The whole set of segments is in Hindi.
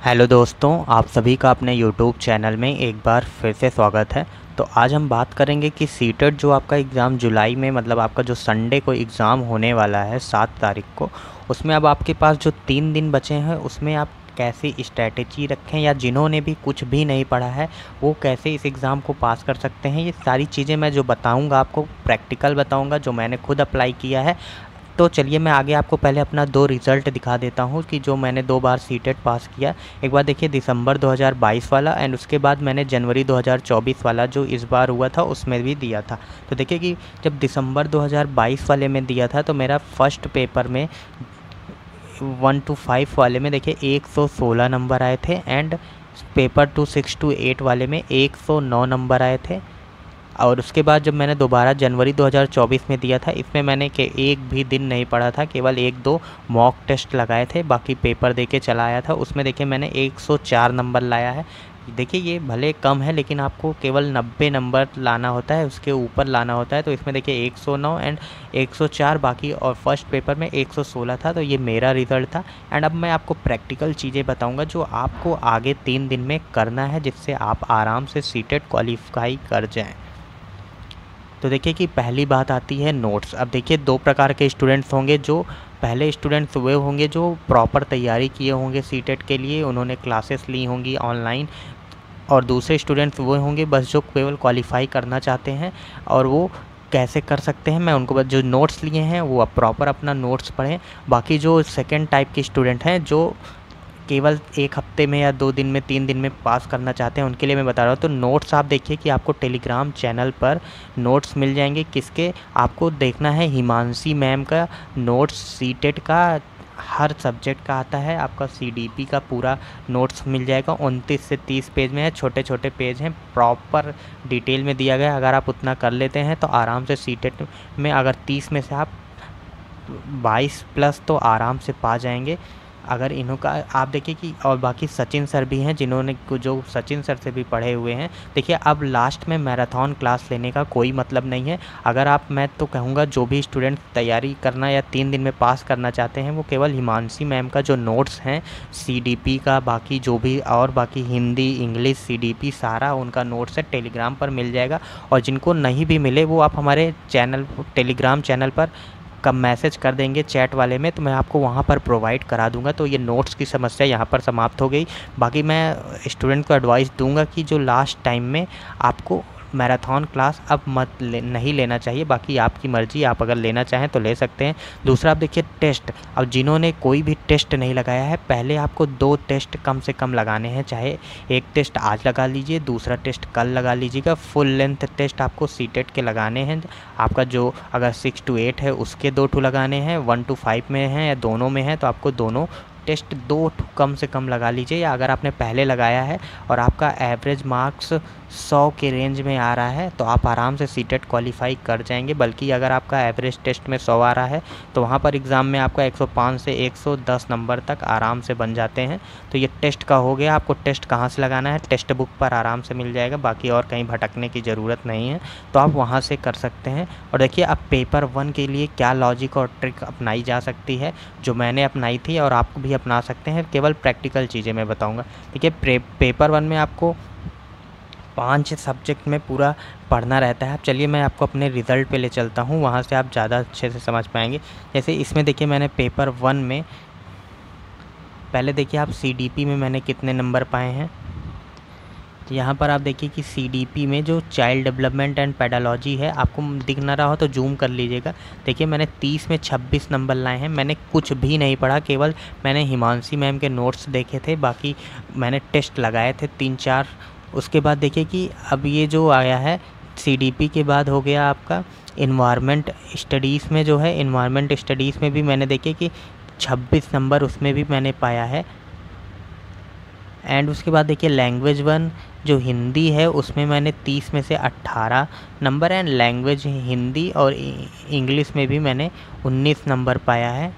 हेलो दोस्तों, आप सभी का अपने यूट्यूब चैनल में एक बार फिर से स्वागत है। तो आज हम बात करेंगे कि सीटेट जो आपका एग्ज़ाम जुलाई में मतलब आपका जो संडे को एग्ज़ाम होने वाला है 7 तारीख को, उसमें अब आपके पास जो 3 दिन बचे हैं उसमें आप कैसी स्ट्रैटेजी रखें या जिन्होंने भी कुछ भी नहीं पढ़ा है वो कैसे इस एग्ज़ाम को पास कर सकते हैं। ये सारी चीज़ें मैं जो बताऊँगा आपको प्रैक्टिकल बताऊँगा, जो मैंने खुद अप्लाई किया है। तो चलिए मैं आगे आपको पहले अपना 2 रिज़ल्ट दिखा देता हूँ कि जो मैंने 2 बार सीटेट पास किया। एक बार देखिए दिसंबर 2022 वाला एंड उसके बाद मैंने जनवरी 2024 वाला जो इस बार हुआ था उसमें भी दिया था। तो देखिए कि जब दिसंबर 2022 वाले में दिया था तो मेरा फर्स्ट पेपर में 1 to 5 वाले में देखिए 116 नंबर आए थे एंड पेपर 2 6 to 8 वाले में 109 नंबर आए थे। और उसके बाद जब मैंने दोबारा जनवरी 2024 में दिया था, इसमें मैंने के एक भी दिन नहीं पढ़ा था, केवल 1-2 मॉक टेस्ट लगाए थे, बाकी पेपर दे के चला आया था। उसमें देखिए मैंने 104 नंबर लाया है। देखिए ये भले कम है लेकिन आपको केवल 90 नंबर लाना होता है, उसके ऊपर लाना होता है। तो इसमें देखिए 109 एंड 104 बाकी, और फर्स्ट पेपर में 116 था। तो ये मेरा रिज़ल्ट था। एंड अब मैं आपको प्रैक्टिकल चीज़ें बताऊंगा जो आपको आगे 3 दिन में करना है, जिससे आप आराम से सीटेट क्वालिफाई कर जाएँ। तो देखिए कि पहली बात आती है नोट्स। अब देखिए 2 प्रकार के स्टूडेंट्स होंगे। जो पहले स्टूडेंट्स वे होंगे जो प्रॉपर तैयारी किए होंगे सीटेट के लिए, उन्होंने क्लासेस ली होंगी ऑनलाइन। और दूसरे स्टूडेंट्स वो होंगे बस जो केवल क्वालिफाई करना चाहते हैं। और वो कैसे कर सकते हैं, मैं उनको बस जो नोट्स लिए हैं वो अब प्रॉपर अपना नोट्स पढ़ें। बाकी जो सेकेंड टाइप के स्टूडेंट हैं जो केवल 1 हफ्ते में या 2 दिन में 3 दिन में पास करना चाहते हैं, उनके लिए मैं बता रहा हूँ। तो नोट्स आप देखिए कि आपको टेलीग्राम चैनल पर नोट्स मिल जाएंगे। किसके आपको देखना है, हिमांशी मैम का नोट्स सीटेट का हर सब्जेक्ट का आता है। आपका सीडीपी का पूरा नोट्स मिल जाएगा। 29 से 30 पेज में है, छोटे छोटे पेज हैं, प्रॉपर डिटेल में दिया गया है। अगर आप उतना कर लेते हैं तो आराम से सीटेट में अगर 30 में से आप 22 प्लस तो आराम से पा जाएंगे। अगर इन्हों का आप देखिए कि और बाकी सचिन सर भी हैं जिन्होंने जो सचिन सर से भी पढ़े हुए हैं। देखिए अब लास्ट में मैराथन क्लास लेने का कोई मतलब नहीं है। अगर आप, मैं तो कहूँगा जो भी स्टूडेंट तैयारी करना या 3 दिन में पास करना चाहते हैं वो केवल हिमांशी मैम का जो नोट्स हैं सीडीपी का, बाकी जो भी और बाकी हिंदी इंग्लिश सीडीपी सारा उनका नोट्स है, टेलीग्राम पर मिल जाएगा। और जिनको नहीं भी मिले वो आप हमारे चैनल टेलीग्राम चैनल पर कब मैसेज कर देंगे चैट वाले में, तो मैं आपको वहाँ पर प्रोवाइड करा दूँगा। तो ये नोट्स की समस्या यहाँ पर समाप्त हो गई। बाकी मैं स्टूडेंट को एडवाइस दूँगा कि जो लास्ट टाइम में आपको मैराथन क्लास अब नहीं लेना चाहिए। बाकी आपकी मर्ज़ी, आप अगर लेना चाहें तो ले सकते हैं। दूसरा आप देखिए टेस्ट। अब जिन्होंने कोई भी टेस्ट नहीं लगाया है, पहले आपको 2 टेस्ट कम से कम लगाने हैं। चाहे एक टेस्ट आज लगा लीजिए, दूसरा टेस्ट कल लगा लीजिएगा। फुल लेंथ टेस्ट आपको सीटेट के लगाने हैं। आपका जो अगर 6 to 8 है उसके 2 ठू लगाने हैं, 1 to 5 में हैं या दोनों में हैं तो आपको दोनों टेस्ट 2 कम से कम लगा लीजिए। या अगर आपने पहले लगाया है और आपका एवरेज मार्क्स 100 के रेंज में आ रहा है तो आप आराम से सीटेट क्वालिफाई कर जाएंगे। बल्कि अगर आपका एवरेज टेस्ट में 100 आ रहा है तो वहाँ पर एग्ज़ाम में आपका 105 से 110 नंबर तक आराम से बन जाते हैं। तो ये टेस्ट का हो गया। आपको टेस्ट कहाँ से लगाना है, टेक्स्ट बुक पर आराम से मिल जाएगा। बाकी और कहीं भटकने की ज़रूरत नहीं है, तो आप वहाँ से कर सकते हैं। और देखिए अब पेपर 1 के लिए क्या लॉजिक और ट्रिक अपनाई जा सकती है, जो मैंने अपनाई थी और आप भी अपना सकते हैं। केवल प्रैक्टिकल चीज़ें मैं बताऊंगा। देखिए पेपर 1 में आपको 5 सब्जेक्ट में पूरा पढ़ना रहता है। अब चलिए मैं आपको अपने रिज़ल्ट पे ले चलता हूँ, वहाँ से आप ज़्यादा अच्छे से समझ पाएंगे। जैसे इसमें देखिए मैंने पेपर 1 में पहले देखिए आप सीडीपी में मैंने कितने नंबर पाए हैं। तो यहाँ पर आप देखिए कि सीडीपी में जो चाइल्ड डेवलपमेंट एंड पेडालॉजी है, आपको दिख ना रहा हो तो जूम कर लीजिएगा। देखिए मैंने 30 में 26 नंबर लाए हैं। मैंने कुछ भी नहीं पढ़ा, केवल मैंने हिमांशी मैम के नोट्स देखे थे, बाकी मैंने टेस्ट लगाए थे 3-4। उसके बाद देखिए कि अब ये जो आया है सीडीपी के बाद हो गया आपका इन्वायरमेंट स्टडीज़ में, जो है इन्वायरमेंट स्टडीज़ में भी मैंने देखे कि 26 नंबर उसमें भी मैंने पाया है। एंड उसके बाद देखिए लैंग्वेज 1 जो हिंदी है उसमें मैंने 30 में से 18 नंबर एंड लैंग्वेज हिंदी और इंग्लिश में भी मैंने 19 नंबर पाया है।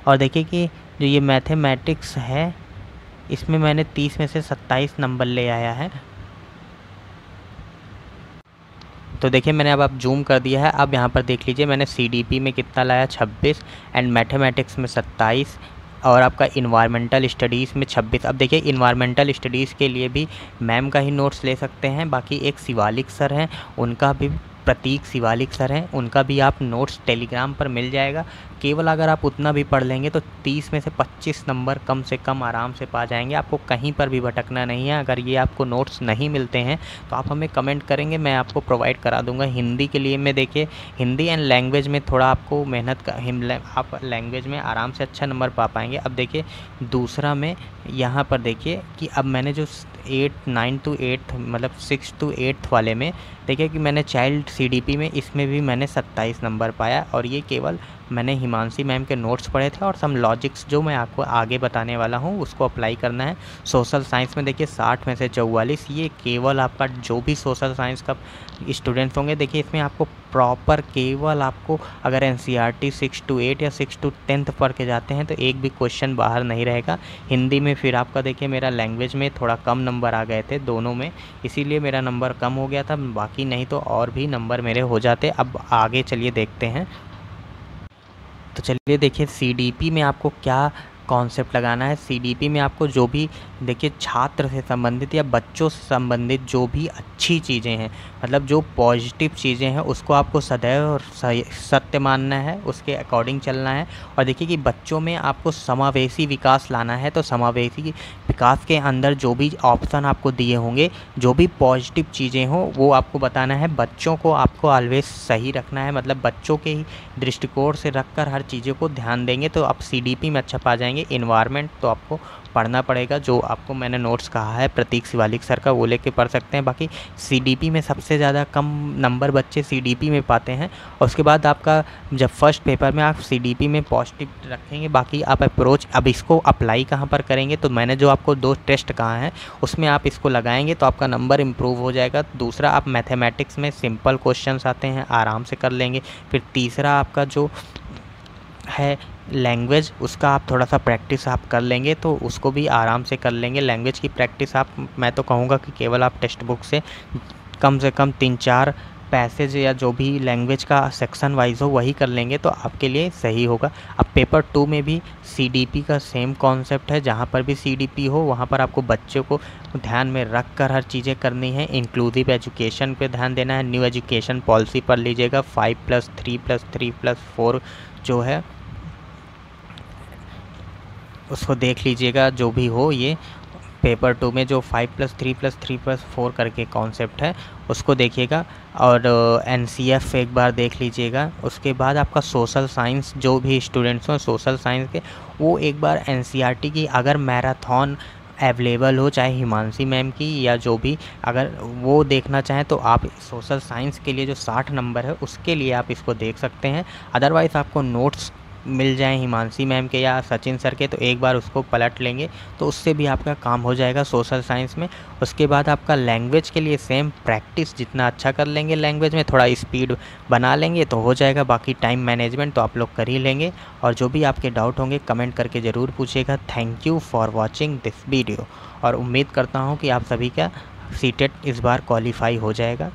और देखिए कि जो ये मैथमेटिक्स है इसमें मैंने 30 में से 27 नंबर ले आया है। तो देखिए मैंने अब आप जूम कर दिया है। अब यहाँ पर देख लीजिए मैंने सीडीपी में कितना लाया, 26 एंड मैथमेटिक्स में 27 और आपका इन्वायरमेंटल स्टडीज़ में 26। अब देखिए इन्वायरमेंटल स्टडीज़ के लिए भी मैम का ही नोट्स ले सकते हैं। बाकी एक शिवालिक सर हैं, उनका भी, प्रतीक शिवालिक सर हैं, उनका भी आप नोट्स टेलीग्राम पर मिल जाएगा। केवल अगर आप उतना भी पढ़ लेंगे तो 30 में से 25 नंबर कम से कम आराम से पा जाएंगे। आपको कहीं पर भी भटकना नहीं है। अगर ये आपको नोट्स नहीं मिलते हैं तो आप हमें कमेंट करेंगे, मैं आपको प्रोवाइड करा दूंगा। हिंदी के लिए मैं देखिए हिंदी एंड लैंग्वेज में थोड़ा आपको मेहनत का, आप लैंग्वेज में आराम से अच्छा नंबर पा पाएंगे। अब देखिए दूसरा में यहाँ पर देखिए कि अब मैंने जो 9 to 8 मतलब 6 to 8 वाले में देखिए कि मैंने चाइल्ड सीडीपी में, इसमें भी मैंने 27 नंबर पाया। और ये केवल मैंने हिमांशी मैम के नोट्स पढ़े थे और सम लॉजिक्स जो मैं आपको आगे बताने वाला हूँ उसको अप्लाई करना है। सोशल साइंस में देखिए 60 में से 44, ये केवल आपका जो भी सोशल साइंस का स्टूडेंट्स होंगे, देखिए इसमें आपको प्रॉपर केवल आपको अगर एनसीईआरटी 6 to 8 या 6 to 10 पढ़ के जाते हैं तो एक भी क्वेश्चन बाहर नहीं रहेगा। हिंदी में फिर आपका देखिए मेरा लैंग्वेज में थोड़ा कम नंबर आ गए थे दोनों में, इसीलिए मेरा नंबर कम हो गया था, बाकी नहीं तो और भी नंबर मेरे हो जाते। अब आगे चलिए देखते हैं। तो चलिए देखिए सीडीपी में आपको क्या कॉन्सेप्ट लगाना है। सीडीपी में आपको जो भी देखिए छात्र से संबंधित या बच्चों से संबंधित जो भी अच्छी चीज़ें हैं, मतलब जो पॉजिटिव चीज़ें हैं उसको आपको सदैव और सत्य मानना है, उसके अकॉर्डिंग चलना है। और देखिए कि बच्चों में आपको समावेशी विकास लाना है, तो समावेशी विकास के अंदर जो भी ऑप्शन आपको दिए होंगे, जो भी पॉजिटिव चीज़ें हों वो आपको बताना है। बच्चों को आपको ऑलवेज सही रखना है, मतलब बच्चों के ही दृष्टिकोण से रखकर हर चीज़ों को ध्यान देंगे तो आप सीडीपी में अच्छा पा जाएंगे। इन्वायरमेंट तो आपको पढ़ना पड़ेगा, जो आपको मैंने नोट्स कहा है प्रतीक शिवालिक सर का, वो लेके पढ़ सकते हैं। बाकी सीडीपी में सबसे ज़्यादा कम नंबर बच्चे सीडीपी में पाते हैं। और उसके बाद आपका जब फर्स्ट पेपर में आप सीडीपी में पॉजिटिव रखेंगे, बाकी आप अप्रोच, अब इसको अप्लाई कहाँ पर करेंगे, तो मैंने जो आपको 2 टेस्ट कहा है उसमें आप इसको लगाएंगे तो आपका नंबर इम्प्रूव हो जाएगा। दूसरा, आप मैथमेटिक्स में सिंपल क्वेश्चंस आते हैं, आराम से कर लेंगे। फिर तीसरा आपका जो है लैंग्वेज, उसका आप थोड़ा सा प्रैक्टिस आप कर लेंगे तो उसको भी आराम से कर लेंगे। लैंग्वेज की प्रैक्टिस आप, मैं तो कहूँगा कि केवल आप टेक्स्ट बुक से कम 3-4 पैसेज या जो भी लैंग्वेज का सेक्शन वाइज हो वही कर लेंगे तो आपके लिए सही होगा। अब पेपर 2 में भी सीडीपी का सेम कॉन्सेप्ट है, जहाँ पर भी सीडीपी हो वहाँ पर आपको बच्चों को ध्यान में रख कर हर चीज़ें करनी है। इंक्लूसिव एजुकेशन पे ध्यान देना है, न्यू एजुकेशन पॉलिसी पर लीजिएगा। 5+3+3+4 जो है उसको देख लीजिएगा, जो भी हो ये पेपर 2 में जो 5+3+3+4 करके कॉन्सेप्ट है उसको देखिएगा। और एनसीएफ एक बार देख लीजिएगा। उसके बाद आपका सोशल साइंस, जो भी स्टूडेंट्स हों सोशल साइंस के, वो एक बार एनसीईआरटी की अगर मैराथन अवेलेबल हो, चाहे हिमांशी मैम की या जो भी, अगर वो देखना चाहें तो आप सोशल साइंस के लिए जो 60 नंबर है उसके लिए आप इसको देख सकते हैं। अदरवाइज़ आपको नोट्स मिल जाएं हिमांशी मैम के या सचिन सर के तो एक बार उसको पलट लेंगे तो उससे भी आपका काम हो जाएगा सोशल साइंस में। उसके बाद आपका लैंग्वेज के लिए सेम प्रैक्टिस जितना अच्छा कर लेंगे, लैंग्वेज में थोड़ा स्पीड बना लेंगे तो हो जाएगा। बाकी टाइम मैनेजमेंट तो आप लोग कर ही लेंगे। और जो भी आपके डाउट होंगे कमेंट करके ज़रूर पूछिएगा। Thank you for watching this video और उम्मीद करता हूँ कि आप सभी का सीटेट इस बार क्वालिफाई हो जाएगा।